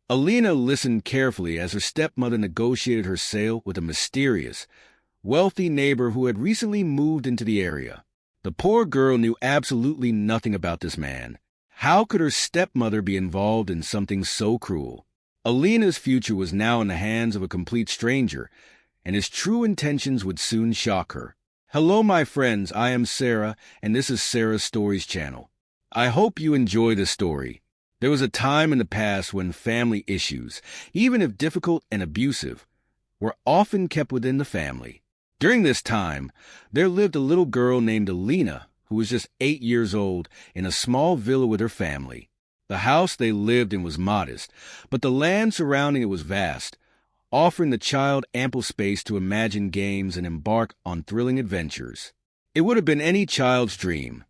Alina listened carefully as her stepmother negotiated her sale with a mysterious, wealthy neighbor who had recently moved into the area. The poor girl knew absolutely nothing about this man. How could her stepmother be involved in something so cruel? Alina's future was now in the hands of a complete stranger, and his true intentions would soon shock her. Hello, my friends. I am Sarah, and this is Sarah's Stories channel. I hope you enjoy this story. There was a time in the past when family issues, even if difficult and abusive, were often kept within the family. During this time, there lived a little girl named Alina, who was just 8 years old, in a small villa with her family. The house they lived in was modest, but the land surrounding it was vast, offering the child ample space to imagine games and embark on thrilling adventures. It would have been any child's dream,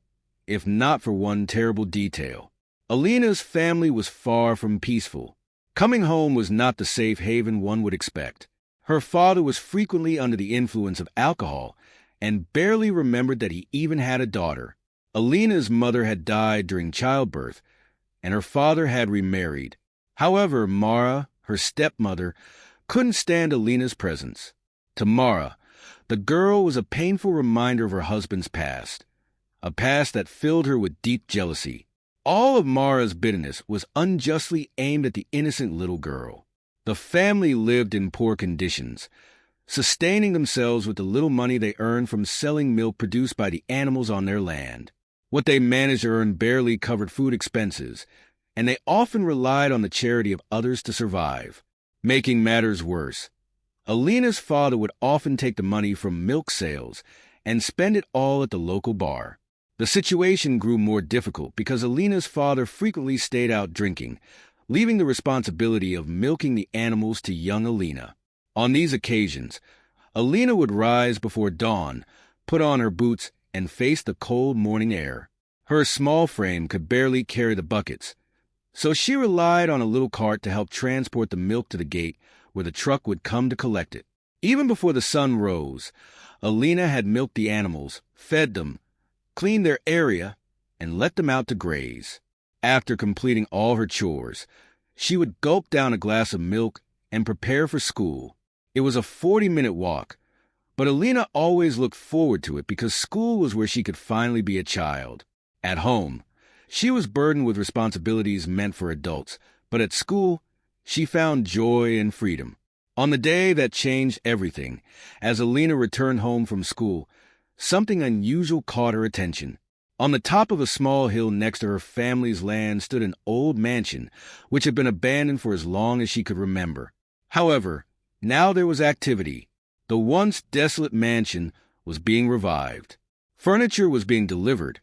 if not for one terrible detail. Alina's family was far from peaceful. Coming home was not the safe haven one would expect. Her father was frequently under the influence of alcohol and barely remembered that he even had a daughter. Alina's mother had died during childbirth, and her father had remarried. However, Mara, her stepmother, couldn't stand Alina's presence. To Mara, the girl was a painful reminder of her husband's past, a past that filled her with deep jealousy. All of Mara's bitterness was unjustly aimed at the innocent little girl. The family lived in poor conditions, sustaining themselves with the little money they earned from selling milk produced by the animals on their land. What they managed to earn barely covered food expenses, and they often relied on the charity of others to survive. Making matters worse, Alina's father would often take the money from milk sales and spend it all at the local bar. The situation grew more difficult because Alina's father frequently stayed out drinking, leaving the responsibility of milking the animals to young Alina. On these occasions, Alina would rise before dawn, put on her boots, and face the cold morning air. Her small frame could barely carry the buckets, so she relied on a little cart to help transport the milk to the gate where the truck would come to collect it. Even before the sun rose, Alina had milked the animals, fed them, cleaned their area, and let them out to graze. After completing all her chores, she would gulp down a glass of milk and prepare for school. It was a 40-minute walk, but Alina always looked forward to it because school was where she could finally be a child. At home, she was burdened with responsibilities meant for adults, but at school, she found joy and freedom. On the day that changed everything, as Alina returned home from school, something unusual caught her attention. On the top of a small hill next to her family's land stood an old mansion, which had been abandoned for as long as she could remember. However, now there was activity. The once desolate mansion was being revived. Furniture was being delivered,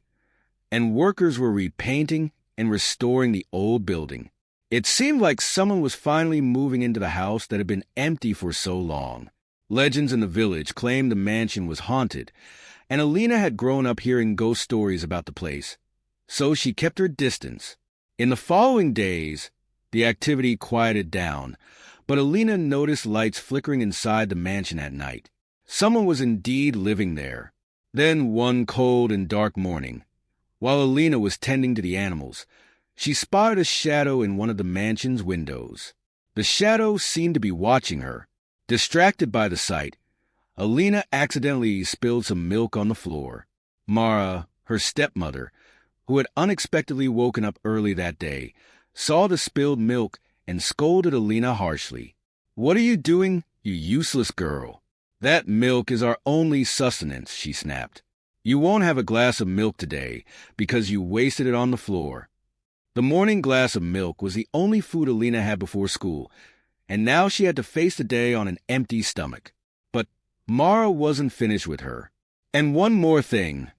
and workers were repainting and restoring the old building. It seemed like someone was finally moving into the house that had been empty for so long. Legends in the village claimed the mansion was haunted, and Alina had grown up hearing ghost stories about the place, so she kept her distance. In the following days, the activity quieted down, but Alina noticed lights flickering inside the mansion at night. Someone was indeed living there. Then, one cold and dark morning, while Alina was tending to the animals, she spotted a shadow in one of the mansion's windows. The shadow seemed to be watching her. Distracted by the sight, Alina accidentally spilled some milk on the floor. Mara, her stepmother, who had unexpectedly woken up early that day, saw the spilled milk and scolded Alina harshly. "What are you doing, you useless girl? That milk is our only sustenance," she snapped. "You won't have a glass of milk today because you wasted it on the floor." The morning glass of milk was the only food Alina had before school, and now she had to face the day on an empty stomach. But Mara wasn't finished with her. "And one more thing,"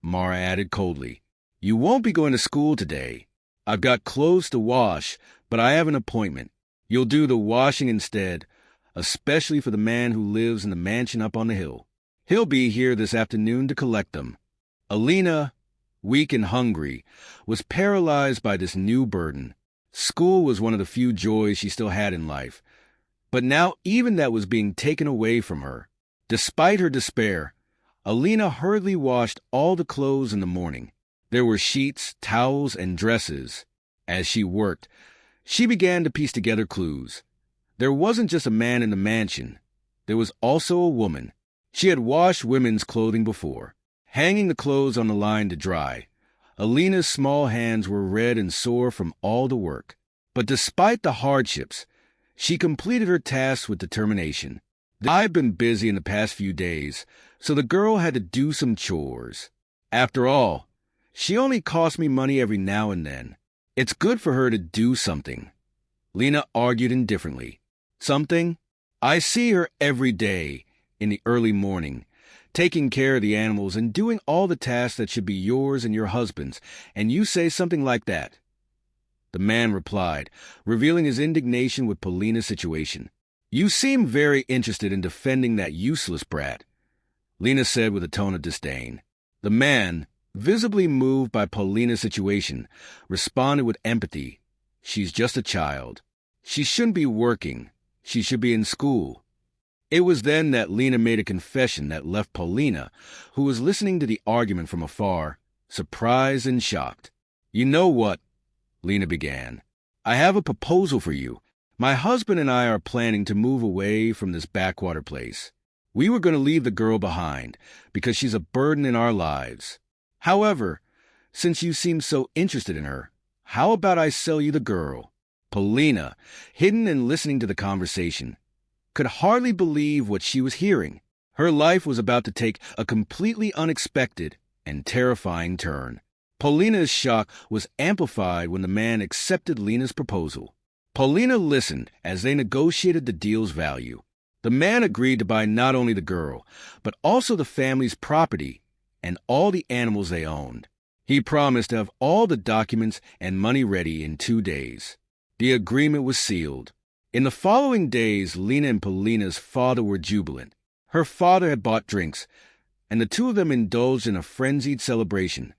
Mara added coldly. "You won't be going to school today. I've got clothes to wash, but I have an appointment. You'll do the washing instead, especially for the man who lives in the mansion up on the hill. He'll be here this afternoon to collect them." Alina, weak and hungry, was paralyzed by this new burden. School was one of the few joys she still had in life, but now even that was being taken away from her. Despite her despair, Alina hurriedly washed all the clothes in the morning. There were sheets, towels, and dresses. As she worked, She began to piece together clues. There wasn't just a man in the mansion. There was also a woman. She had washed women's clothing before, hanging the clothes on the line to dry. Alina's small hands were red and sore from all the work. But despite the hardships, she completed her tasks with determination. I've been busy in the past few days, so the girl had to do some chores. After all, she only costs me money every now and then. It's good for her to do something. Lena argued indifferently. Something? I see her every day in the early morning, taking care of the animals and doing all the tasks that should be yours and your husband's, and you say something like that. The man replied, revealing his indignation with Paulina's situation. You seem very interested in defending that useless brat, Lena said with a tone of disdain. The man, visibly moved by Paulina's situation, responded with empathy. She's just a child. She shouldn't be working. She should be in school. It was then that Lena made a confession that left Paulina, who was listening to the argument from afar, surprised and shocked. You know what? Lena began. I have a proposal for you. My husband and I are planning to move away from this backwater place. We were going to leave the girl behind because she's a burden in our lives. However, since you seem so interested in her, how about I sell you the girl? Paulina, hidden and listening to the conversation, could hardly believe what she was hearing. Her life was about to take a completely unexpected and terrifying turn. Paulina's shock was amplified when the man accepted Lena's proposal. Paulina listened as they negotiated the deal's value. The man agreed to buy not only the girl, but also the family's property and all the animals they owned. He promised to have all the documents and money ready in 2 days. The agreement was sealed. In the following days, Lena and Paulina's father were jubilant. Her father had bought drinks, and the two of them indulged in a frenzied celebration,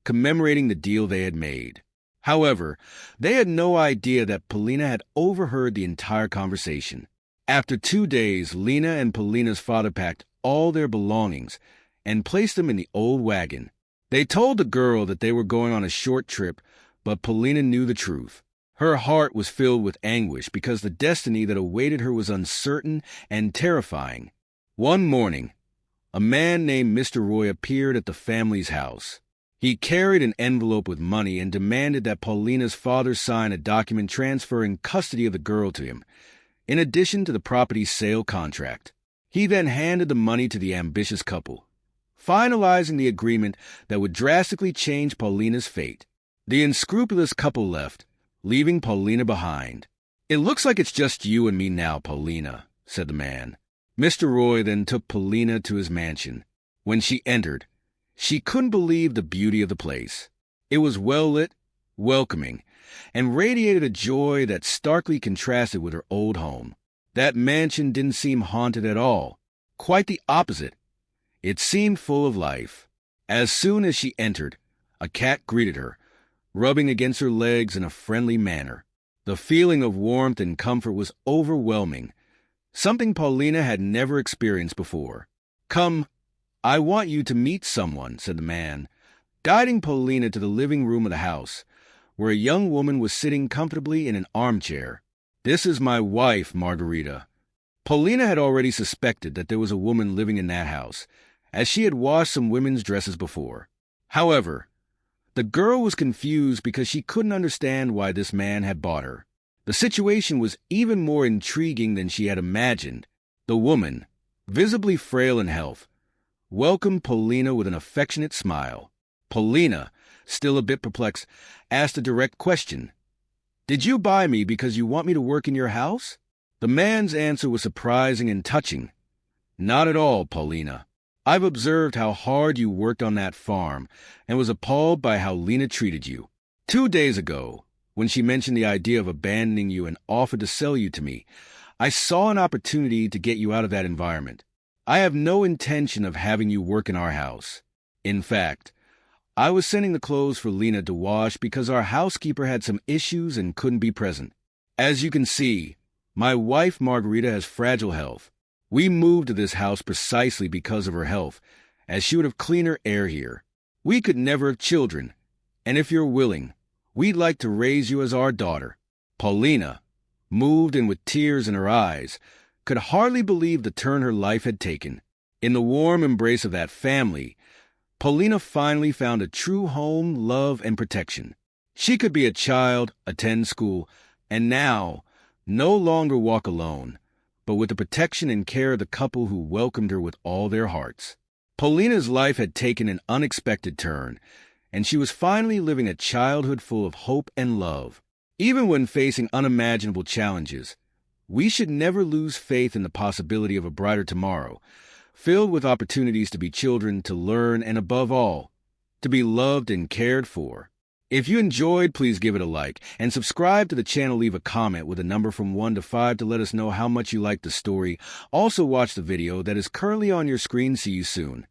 commemorating the deal they had made. However, they had no idea that Paulina had overheard the entire conversation. After 2 days, Lena and Paulina's father packed all their belongings and placed them in the old wagon. They told the girl that they were going on a short trip, but Paulina knew the truth. Her heart was filled with anguish because the destiny that awaited her was uncertain and terrifying. One morning, a man named Mr. Roy appeared at the family's house. He carried an envelope with money and demanded that Paulina's father sign a document transferring custody of the girl to him, in addition to the property sale contract. He then handed the money to the ambitious couple, finalizing the agreement that would drastically change Paulina's fate. The unscrupulous couple left, leaving Paulina behind. It looks like it's just you and me now, Paulina, said the man. Mr. Roy then took Paulina to his mansion. When she entered, she couldn't believe the beauty of the place. It was well-lit, welcoming, and radiated a joy that starkly contrasted with her old home. That mansion didn't seem haunted at all. Quite the opposite. It seemed full of life. As soon as she entered, a cat greeted her, rubbing against her legs in a friendly manner. The feeling of warmth and comfort was overwhelming, something Paulina had never experienced before. Come, I want you to meet someone, said the man, guiding Paulina to the living room of the house, where a young woman was sitting comfortably in an armchair. This is my wife, Margarita. Paulina had already suspected that there was a woman living in that house, as she had washed some women's dresses before. However, the girl was confused because she couldn't understand why this man had bought her. The situation was even more intriguing than she had imagined. The woman, visibly frail in health, welcomed Paulina with an affectionate smile. Paulina, still a bit perplexed, asked a direct question. Did you buy me because you want me to work in your house? The man's answer was surprising and touching. Not at all, Paulina. I've observed how hard you worked on that farm and was appalled by how Lena treated you. 2 days ago, when she mentioned the idea of abandoning you and offered to sell you to me, I saw an opportunity to get you out of that environment. I have no intention of having you work in our house. In fact, I was sending the clothes for Lena to wash because our housekeeper had some issues and couldn't be present. As you can see, my wife Margarita has fragile health. We moved to this house precisely because of her health, as she would have cleaner air here. We could never have children, and if you're willing, we'd like to raise you as our daughter. Paulina, moved and with tears in her eyes, could hardly believe the turn her life had taken. In the warm embrace of that family, Paulina finally found a true home, love, and protection. She could be a child, attend school, and now no longer walk alone, but with the protection and care of the couple who welcomed her with all their hearts. Paulina's life had taken an unexpected turn, and she was finally living a childhood full of hope and love. Even when facing unimaginable challenges, we should never lose faith in the possibility of a brighter tomorrow, filled with opportunities to be children, to learn, and above all, to be loved and cared for. If you enjoyed, please give it a like, and subscribe to the channel. Leave a comment with a number from 1 to 5 to let us know how much you liked the story. Also watch the video that is currently on your screen. See you soon.